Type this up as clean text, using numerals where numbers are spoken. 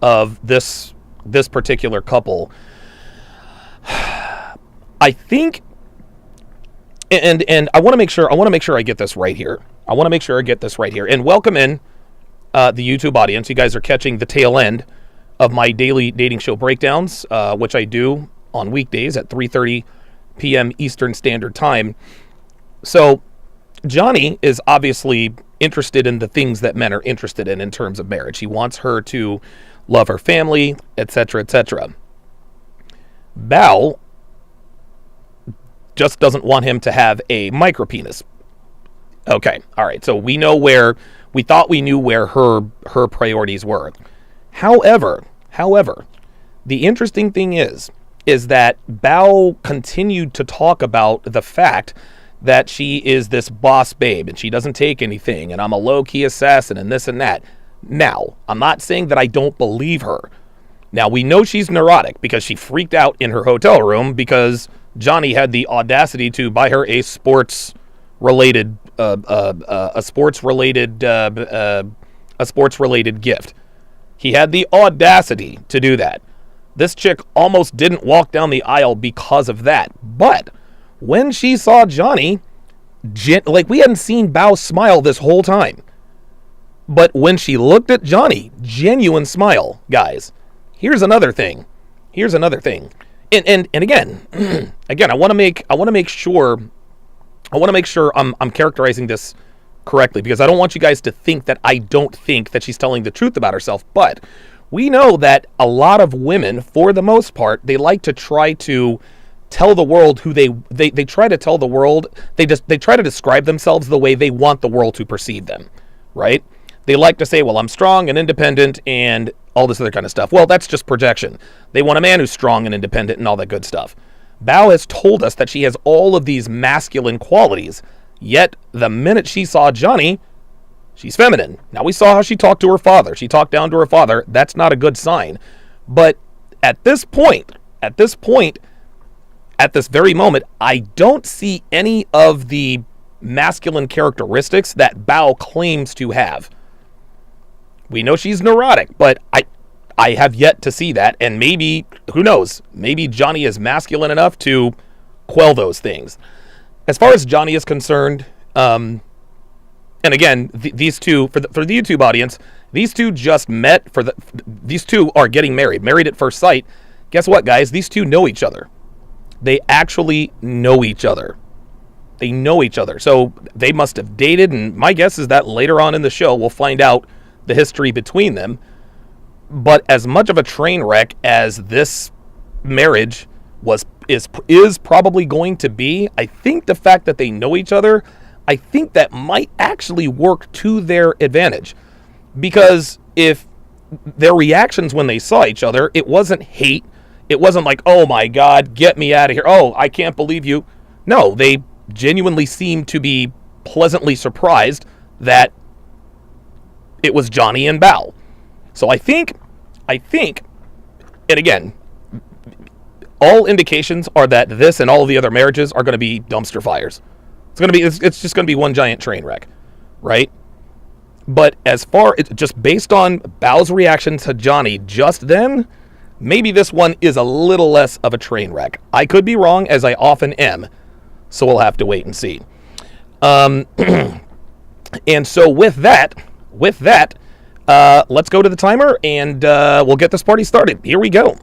of this particular couple, I think, and I want to make sure I get this right here. And welcome in the YouTube audience. You guys are catching the tail end of my daily dating show breakdowns, which I do on weekdays at 3:30 p.m. Eastern Standard Time. So Johnny is obviously interested in the things that men are interested in terms of marriage. He wants her to love her family, etc., etc. Bao just doesn't want him to have a micropenis. Okay, all right. So we know where we thought we knew where her priorities were. However, the interesting thing is that Bao continued to talk about the fact that she is this boss babe and she doesn't take anything and I'm a low-key assassin and this and that. Now, I'm not saying that I don't believe her. Now, we know she's neurotic because she freaked out in her hotel room because Johnny had the audacity to buy her a sports-related gift. He had the audacity to do that. This chick almost didn't walk down the aisle because of that. But when she saw Johnny, like we hadn't seen Bao smile this whole time. But when she looked at Johnny, genuine smile, guys. Here's another thing. And again, I want to make sure I'm characterizing this correctly, because I don't want you guys to think that I don't think that she's telling the truth about herself. But we know that a lot of women, for the most part, they like to try to tell the world who they try to tell the world, they try to describe themselves the way they want the world to perceive them, right? They like to say, well, I'm strong and independent and all this other kind of stuff. Well, that's just projection. They want a man who's strong and independent and all that good stuff. Bao has told us that she has all of these masculine qualities, yet the minute she saw Johnny, she's feminine. Now, we saw how she talked to her father. She talked down to her father. That's not a good sign. But at this very moment, I don't see any of the masculine characteristics that Bao claims to have. We know she's neurotic, but I have yet to see that, and maybe, who knows, maybe Johnny is masculine enough to quell those things. As far as Johnny is concerned, and again, these two, for the YouTube audience, these two just met, these two are getting married at first sight. Guess what, guys? These two know each other. They actually know each other. They know each other. So they must have dated, and my guess is that later on in the show, we'll find out the history between them. But as much of a train wreck as this marriage is probably going to be, I think the fact that they know each other, I think that might actually work to their advantage. Because if their reactions when they saw each other, it wasn't hate. It wasn't like, oh my God, get me out of here. Oh, I can't believe you. No, they genuinely seemed to be pleasantly surprised that it was Johnny and Bao. So I think, and again, all indications are that this and all of the other marriages are going to be dumpster fires. It's just going to be one giant train wreck, right? But as far as just based on Bao's reaction to Johnny just then, maybe this one is a little less of a train wreck. I could be wrong, as I often am, so we'll have to wait and see. And so with that, let's go to the timer and we'll get this party started. Here we go.